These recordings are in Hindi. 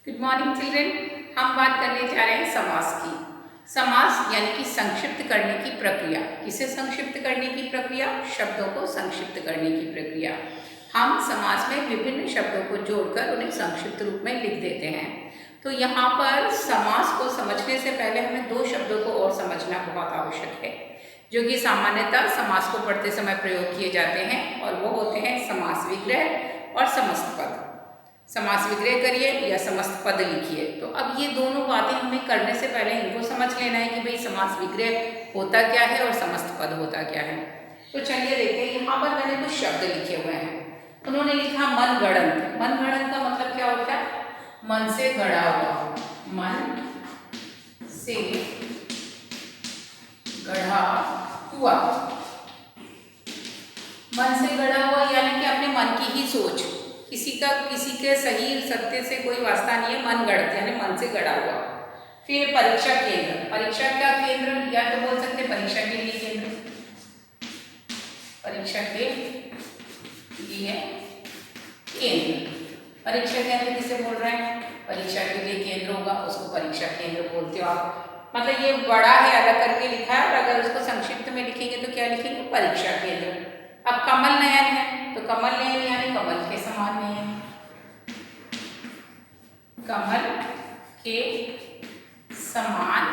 Good morning children. हम बात करने जा रहे हैं समास की। समास यानी कि संक्षिप्त करने की प्रक्रिया। किसे संक्षिप्त करने की प्रक्रिया? शब्दों को संक्षिप्त करने की प्रक्रिया। हम समास में विभिन्न शब्दों को जोड़कर उन्हें संक्षिप्त रूप में लिख देते हैं। तो यहाँ पर समास को समझने से पहले हमें दो शब्दों को और समझना बहुत आवश्यक है, जो कि सामान्यतः समास को पढ़ते समय प्रयोग किए जाते हैं, और वो होते हैं समास विग्रह और समस्त पद। समास विग्रह करिए या समस्त पद लिखिए। तो अब ये दोनों बातें हमें करने से पहले इनको समझ लेना है कि भाई समास विग्रह होता क्या है और समस्त पद होता क्या है। तो चलिए देखते हैं। यहाँ पर मैंने कुछ शब्द लिखे हुए हैं। उन्होंने लिखा मनगढ़ंत। मनगढ़ंत का मतलब क्या होता है? मन से गढ़ा हुआ। मन से गढ़ा हुआ। मन से गढ़ा हुआ यानी कि अपने मन की ही सोच, किसी के सही सत्य से कोई वास्ता नहीं है। मन गढ़ यानी मन से गढ़ा हुआ। फिर परीक्षा केंद्र। परीक्षा का केंद्र या तो बोल सकते हैं परीक्षा के लिए केंद्र। परीक्षा के लिए केंद्र। परीक्षा केंद्र किसे बोल रहे हैं? परीक्षा के लिए केंद्र होगा, उसको परीक्षा केंद्र बोलते हो आप। मतलब ये बड़ा है, अलग करके लिखा है, और अगर उसको संक्षिप्त में लिखेंगे तो क्या लिखेंगे? परीक्षा केंद्र। अब कमल नयन है तो कमल नयन यानी कमल के समान नयन। कमल के समान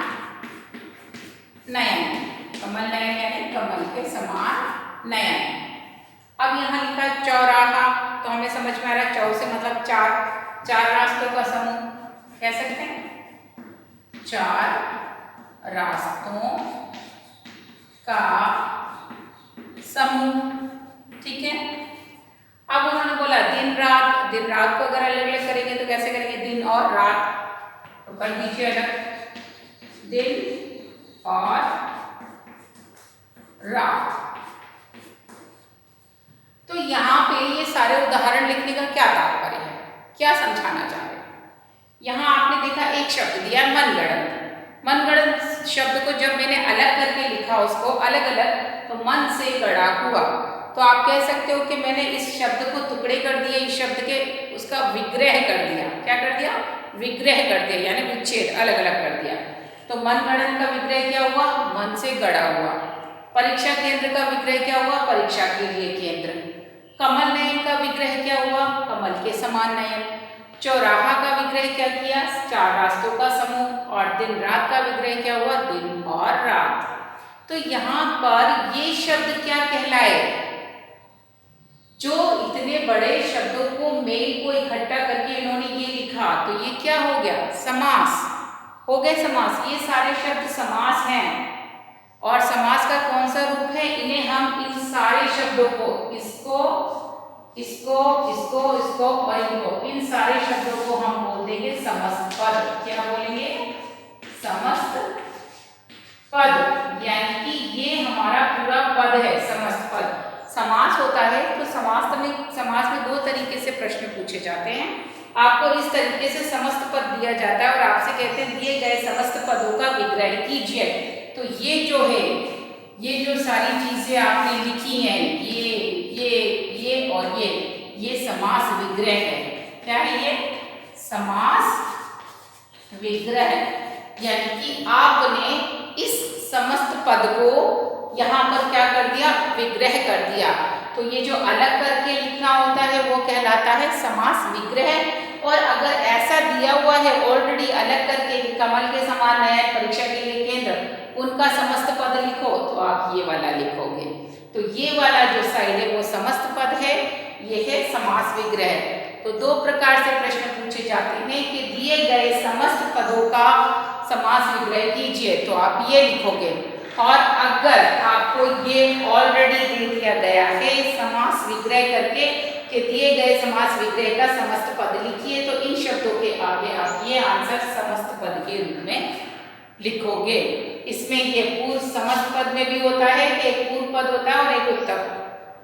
नयन। कमल नयन यानी कमल के समान नयन। अब यहाँ लिखा चौराहा, तो हमें समझ में आ रहा है चौ से मतलब चार, चार रास्तों का समूह कह सकते हैं। चार रास्तों का समूह, ठीक है। अब उन्होंने बोला दिन रात। दिन रात को अगर अलग अलग करेंगे तो कैसे करेंगे? दिन और रात, तो कर दीजिए अलग। दिन और रात। तो यहाँ पे ये सारे उदाहरण लिखने का क्या तात्पर्य है, क्या समझाना चाह रहे हैं? यहाँ आपने देखा एक शब्द दिया मनगढ़ंत। मनगढ़ंत शब्द को जब मैंने अलग करके लिखा, उसको अलग अलग, तो मन से गढ़ा हुआ, तो आप कह सकते हो कि मैंने इस शब्द को टुकड़े कर दिए, इस शब्द के उसका विग्रह कर दिया। क्या कर दिया? विग्रह कर दिया, यानी विच्छेद, अलग अलग कर दिया। तो मनगढ़ंत का विग्रह क्या हुआ? मन से गढ़ा हुआ। परीक्षा केंद्र का विग्रह क्या हुआ? परीक्षा के लिए केंद्र। कमल नयन का विग्रह क्या हुआ? कमल के समान नयन। चौराहा का विग्रह क्या किया? चार रास्तों का समूह। और दिन रात का विग्रह क्या हुआ? दिन और रात। तो यहाँ पर ये शब्द क्या कहलाए? जो इतने बड़े शब्दों को मेल को इकट्ठा करके इन्होंने ये लिखा, तो ये क्या हो गया? समास हो गए। समास, ये सारे शब्द समास हैं। और समास का कौन सा रूप है? इन्हें हम इन सारे शब्दों को, इसको इसको इसको इसको और इनको, इन सारे शब्दों को हम बोल देंगे समस्त पद। क्या बोलेंगे? समस्त पद। यानी कि ये हमारा पूरा पद है, समस्त पद। समास होता है तो समास में दो तरीके से प्रश्न पूछे जाते हैं। आपको इस तरीके से समस्त पद दिया जाता है और आपसे कहते हैं दिए गए समस्त पदों का विग्रह कीजिए। तो ये जो है, ये जो सारी चीजें आपने लिखी हैं, ये और ये समास विग्रह है। क्या है ये? समास विग्रह। यानी कि आपने इस समस्त पद को यहाँ पर क्या कर दिया? विग्रह कर दिया। तो ये जो अलग करके लिखना होता है वो कहलाता है समास विग्रह। और अगर ऐसा दिया हुआ है ऑलरेडी अलग करके, कमल के समान नयन, परीक्षा के लिए केंद्र, उनका समस्त पद लिखो, तो आप ये वाला लिखोगे। तो ये वाला जो साइड है वो समस्त पद है, ये है समास विग्रह। तो दो प्रकार से प्रश्न पूछे जाते हैं कि दिए गए समस्त पदों का समास विग्रह कीजिए, तो आप ये लिखोगे। और अगर आपको ये ऑलरेडी दे दिया गया है समास विग्रह करके कि दिए गए समास विग्रह का समस्त पद लिखिए, तो इन शब्दों के आगे आप ये आंसर समस्त पद के रूप में लिखोगे। इसमें ये पूर्व समस्त पद में भी होता है कि एक पूर्व पद होता है और एक उत्तर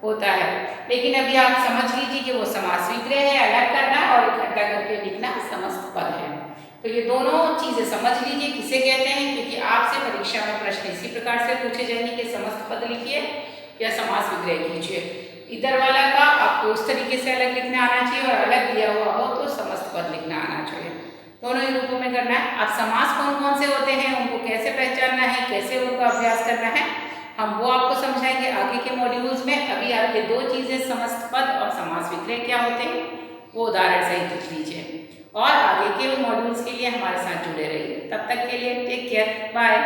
होता है, लेकिन अभी आप समझ लीजिए कि वो समास विग्रह है, अलग करना और इकट्ठा करके लिखना समस्त पद है। तो ये दोनों चीजें समझ लीजिए किसे कहते हैं, क्योंकि आपसे परीक्षा में प्रश्न इसी प्रकार से पूछे जाएंगे कि समस्त पद लिखिए या समास विग्रह कीजिए। इधर वाला का आपको उस तरीके से अलग लिखना आना चाहिए और अलग दिया हुआ हो तो समस्त पद लिखना आना चाहिए। दोनों ही रूपों में करना है। अब समास कौन कौन से होते हैं, उनको कैसे पहचानना है, कैसे उनका अभ्यास करना है, हम वो आपको समझाएंगे आगे के मॉड्यूल्स में। अभी आपके दो चीज़ें समस्त पद और समास विग्रह क्या होते हैं वो उदाहरण सहित लिख लीजिए और आगे के मॉड्यूल्स के लिए हमारे साथ जुड़े रहिए। तब तक के लिए टेक केयर, बाय।